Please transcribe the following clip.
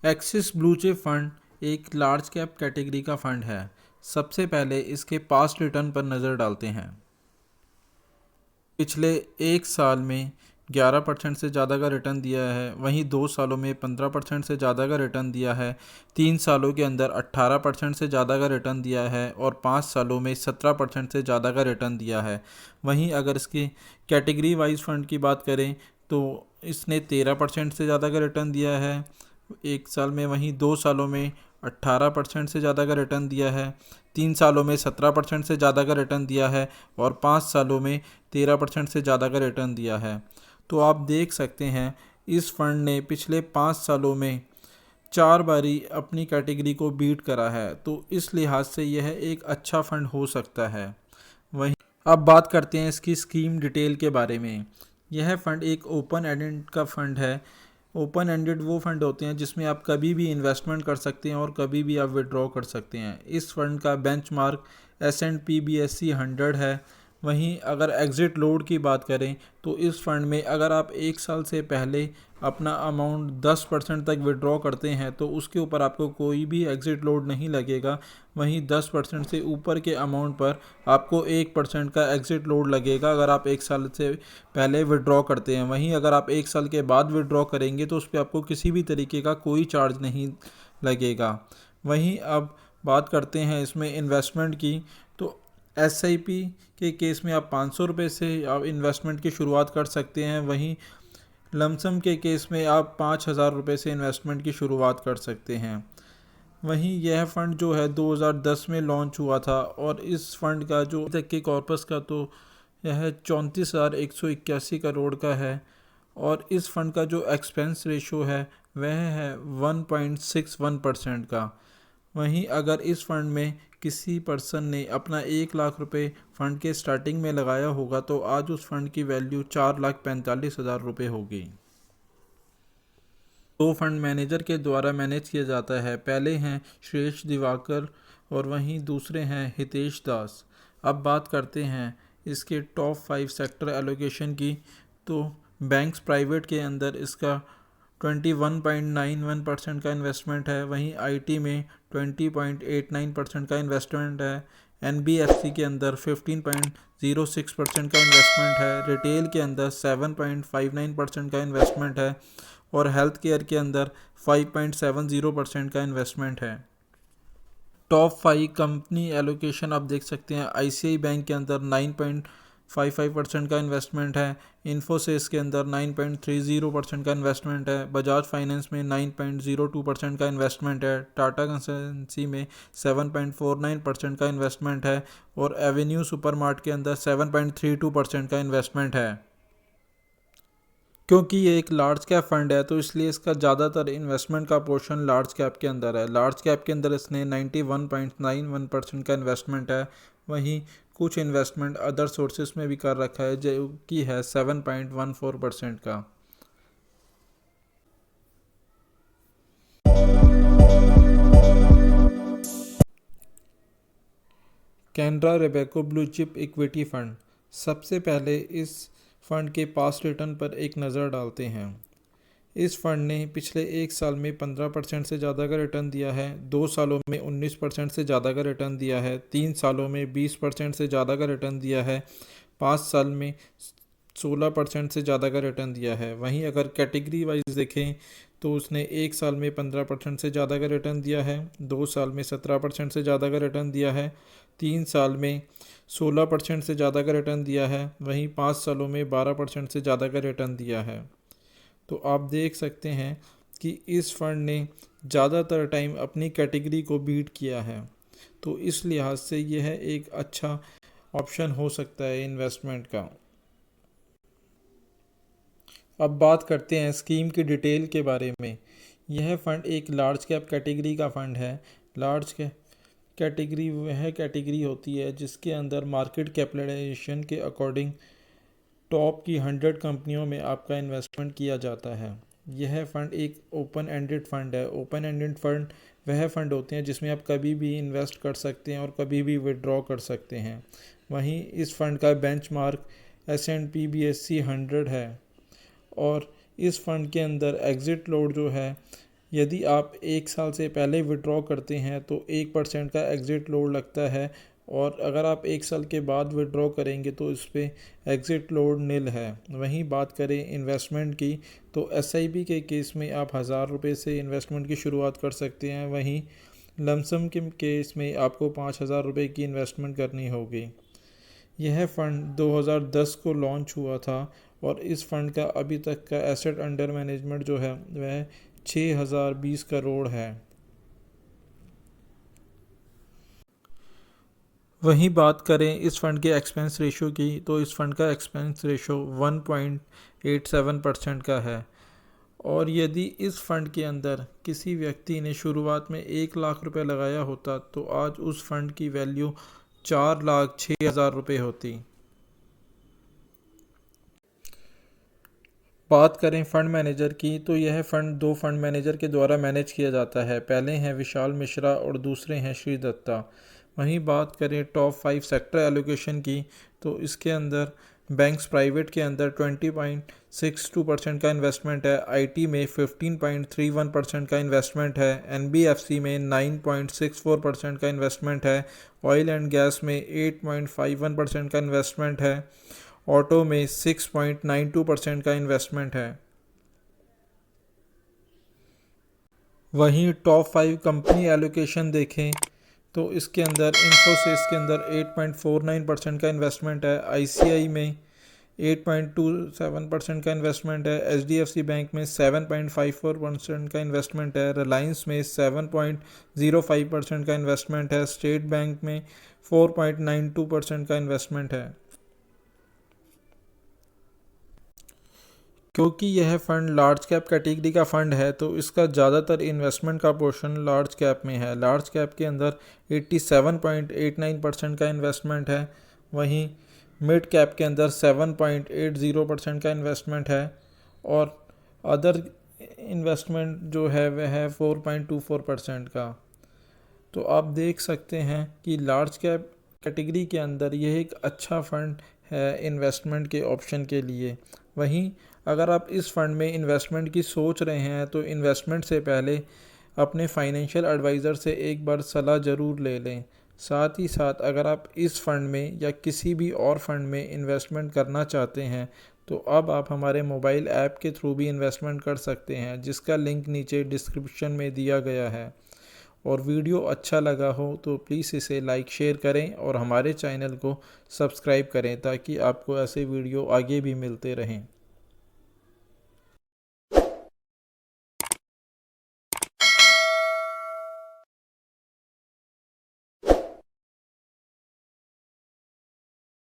Axis blue chip fund एक large cap category का fund है। सबसे पहले इसके पास्ट रिटर्न पर नज़र डालते हैं। पिछले एक साल में 11% से ज़्यादा का रिटर्न दिया है, वहीं 2 सालों में 15% से ज़्यादा का रिटर्न दिया है, 3 सालों के अंदर 18% से ज़्यादा का रिटर्न दिया है और 5 सालों में 17% से ज़्यादा का रिटर्न दिया है। वहीं अगर इसकी कैटेगरी वाइज फंड की बात करें तो इसने 13% से ज़्यादा का रिटर्न दिया है एक साल में, वहीं 2 सालों में 18% से ज़्यादा का रिटर्न दिया है, 3 सालों में 17% से ज़्यादा का रिटर्न दिया है और 5 सालों में 13% से ज़्यादा का रिटर्न दिया है। तो आप देख सकते हैं इस फंड ने पिछले 5 सालों में 4 बारी अपनी कैटेगरी को बीट करा है, तो इस लिहाज से यह एक अच्छा फंड हो सकता है। वहीं अब बात करते हैं इसकी स्कीम डिटेल के बारे में। यह फंड एक ओपन एंडेड का फंड है। ओपन एंडेड वो फंड होते हैं जिसमें आप कभी भी इन्वेस्टमेंट कर सकते हैं और कभी भी आप विड्रॉ कर सकते हैं। इस फंड का बेंचमार्क S&P BSE 100 है। वहीं अगर एग्ज़िट लोड की बात करें तो इस फंड में अगर आप एक साल से पहले अपना अमाउंट 10% तक विड्रॉ करते हैं तो उसके ऊपर आपको कोई भी एग्ज़िट लोड नहीं लगेगा। वहीं 10% से ऊपर के अमाउंट पर आपको 1% का एग्ज़िट लोड लगेगा अगर आप एक साल से पहले विड्रॉ करते हैं। वहीं अगर आप एक साल के बाद विड्रॉ करेंगे तो उस पर आपको किसी भी तरीके का कोई चार्ज नहीं लगेगा। वहीं अब बात करते हैं इसमें इन्वेस्टमेंट की, तो SIP के केस में आप 500 रुपये से आप इन्वेस्टमेंट की शुरुआत कर सकते हैं। वहीं लमसम के केस में आप 5,000 रुपये से इन्वेस्टमेंट की शुरुआत कर सकते हैं। वहीं यह फ़ंड जो है 2010 में लॉन्च हुआ था और इस फंड का जो अभी तक के कॉर्पस का तो यह 34,181 करोड़ का है और इस फंड का जो एक्सपेंस रेशो है वह है 1.61% का। वहीं अगर इस फंड में किसी पर्सन ने अपना 1 लाख रुपए फंड के स्टार्टिंग में लगाया होगा तो आज उस फंड की वैल्यू 4,45,000 रुपये होगी। दो फंड मैनेजर के द्वारा मैनेज किया जाता है। पहले हैं श्रेष्ठ दिवाकर और वहीं दूसरे हैं हितेश दास। अब बात करते हैं इसके टॉप 5 सेक्टर एलोकेशन की, तो बैंक्स प्राइवेट के अंदर इसका 21.91% का इन्वेस्टमेंट है। वहीं IT में 20.89% का इन्वेस्टमेंट है। NBFC के अंदर 15.06% का इन्वेस्टमेंट है। रिटेल के अंदर 7.59% का इन्वेस्टमेंट है और हेल्थ केयर के अंदर 5.70% का इन्वेस्टमेंट है। टॉप 5 कंपनी एलोकेशन आप देख सकते हैं। ICICI बैंक के अंदर 9.55% का इन्वेस्टमेंट है। इन्फोसिस के अंदर 9.30% का इन्वेस्टमेंट है। बजाज फाइनेंस में 9.02% का इन्वेस्टमेंट है। टाटा कंसल्टेंसी में 7.49% का इन्वेस्टमेंट है और एवेन्यू सुपरमार्ट के अंदर 7.32% का इन्वेस्टमेंट है। क्योंकि ये एक लार्ज कैप फंड है तो इसलिए इसका ज़्यादातर इन्वेस्टमेंट का पोर्शन लार्ज कैप के अंदर है। लार्ज कैप के अंदर इसने 91.91% का इन्वेस्टमेंट है। वहीं कुछ इन्वेस्टमेंट अदर सोर्सेस में भी कर रखा है जो कि है 7.14% का। Canara Robeco blue chip equity fund. सबसे पहले इस फंड के पास्ट रिटर्न पर एक नज़र डालते हैं। इस फंड ने पिछले एक साल में 15% से ज़्यादा का रिटर्न दिया है, 2 सालों में 19% से ज़्यादा का रिटर्न दिया है, 3 सालों में 20% से ज़्यादा का रिटर्न दिया है, 5 साल में 16% से ज़्यादा का रिटर्न दिया है। वहीं अगर कैटेगरी वाइज देखें तो उसने एक साल में 15% से ज़्यादा का रिटर्न दिया है, 2 साल में 17% से ज़्यादा का रिटर्न दिया है, 3 साल में 16% से ज़्यादा का रिटर्न दिया है, वहीं 5 सालों में 12% से ज़्यादा का रिटर्न दिया है। तो आप देख सकते हैं कि इस फंड ने ज़्यादातर टाइम अपनी कैटेगरी को बीट किया है, तो इस लिहाज से यह एक अच्छा ऑप्शन हो सकता है इन्वेस्टमेंट का। अब बात करते हैं स्कीम की डिटेल के बारे में। यह फ़ंड एक लार्ज कैप कैटेगरी का फ़ंड है। लार्ज कैटेगरी वह कैटेगरी होती है जिसके अंदर मार्केट कैपिटलाइजेशन के अकॉर्डिंग टॉप की 100 कंपनियों में आपका इन्वेस्टमेंट किया जाता है। यह फ़ंड एक ओपन एंडेड फ़ंड है। ओपन एंडेड फ़ंड वह फ़ंड होते हैं जिसमें आप कभी भी इन्वेस्ट कर सकते हैं और कभी भी विड्रॉ कर सकते हैं। वहीं इस फ़ंड का बेंचमार्क S&P BSE 100 है और इस फ़ंड के अंदर एग्ज़िट लोड जो है यदि आप 1 साल से पहले विड्रॉ करते हैं तो 1% का एग्ज़िट लोड लगता है, और अगर आप 1 साल के बाद विड्रॉ करेंगे तो इस पर एग्ज़िट लोड निल है। वहीं बात करें इन्वेस्टमेंट की, तो एसआईपी के केस में आप 1000 रुपये से इन्वेस्टमेंट की शुरुआत कर सकते हैं। वहीं लमसम के केस में आपको 5000 रुपये की इन्वेस्टमेंट करनी होगी। यह फ़ंड 2010 को लॉन्च हुआ था, और इस फ़ंड का अभी तक का एसेट अंडर मैनेजमेंट जो है वह 6020 करोड़ है। वहीं बात करें इस फ़ंड के एक्सपेंस रेशो की, तो इस फ़ंड का एक्सपेंस रेशो 1.87% का है। और यदि इस फ़ंड के अंदर किसी व्यक्ति ने शुरुआत में 1 लाख रुपए लगाया होता तो आज उस फ़ंड की वैल्यू 4,06,000 रुपये होती। बात करें फ़ंड मैनेजर की, तो यह फ़ंड दो फ़ंड मैनेजर के द्वारा मैनेज किया जाता है। पहले हैं विशाल मिश्रा और दूसरे हैं श्री दत्ता। वहीं बात करें टॉप 5 सेक्टर एलोकेशन की, तो इसके अंदर बैंक्स प्राइवेट के अंदर 20.62% का इन्वेस्टमेंट है, आईटी में 15.31% का इन्वेस्टमेंट है, एनबीएफसी में 9.64% का इन्वेस्टमेंट है, ऑयल एंड गैस में 8.51% का इन्वेस्टमेंट है, ऑटो में 6.92% का इन्वेस्टमेंट है। वहीं टॉप 5 कंपनी एलोकेशन देखें तो इसके अंदर इन्फोसिस के अंदर 8.49% का इन्वेस्टमेंट है, आईसीआई में 8.27% का इन्वेस्टमेंट है, एचडीएफसी बैंक में 7.54% का इन्वेस्टमेंट है, रिलायंस में 7.05% का इन्वेस्टमेंट है, स्टेट बैंक में 4.92% का इन्वेस्टमेंट है। क्योंकि यह फ़ंड लार्ज कैप कैटेगरी का फ़ंड है तो इसका ज़्यादातर इन्वेस्टमेंट का पोर्शन लार्ज कैप में है। लार्ज कैप के अंदर 87.89% का इन्वेस्टमेंट है। वहीं मिड कैप के अंदर 7.80% का इन्वेस्टमेंट है, और अदर इन्वेस्टमेंट जो है वह है 4.24% का। तो आप देख सकते हैं कि लार्ज कैप कैटेगरी के अंदर यह एक अच्छा फ़ंड है इन्वेस्टमेंट के ऑप्शन के लिए। वहीं अगर आप इस फ़ंड में इन्वेस्टमेंट की सोच रहे हैं तो इन्वेस्टमेंट से पहले अपने फाइनेंशियल एडवाइज़र से एक बार सलाह ज़रूर ले लें। साथ ही साथ अगर आप इस फ़ंड में या किसी भी और फ़ंड में इन्वेस्टमेंट करना चाहते हैं तो अब आप हमारे मोबाइल ऐप के थ्रू भी इन्वेस्टमेंट कर सकते हैं, जिसका लिंक नीचे डिस्क्रिप्शन में दिया गया है। और वीडियो अच्छा लगा हो तो प्लीज़ इसे लाइक शेयर करें और हमारे चैनल को सब्सक्राइब करें ताकि आपको ऐसे वीडियो आगे भी मिलते रहें।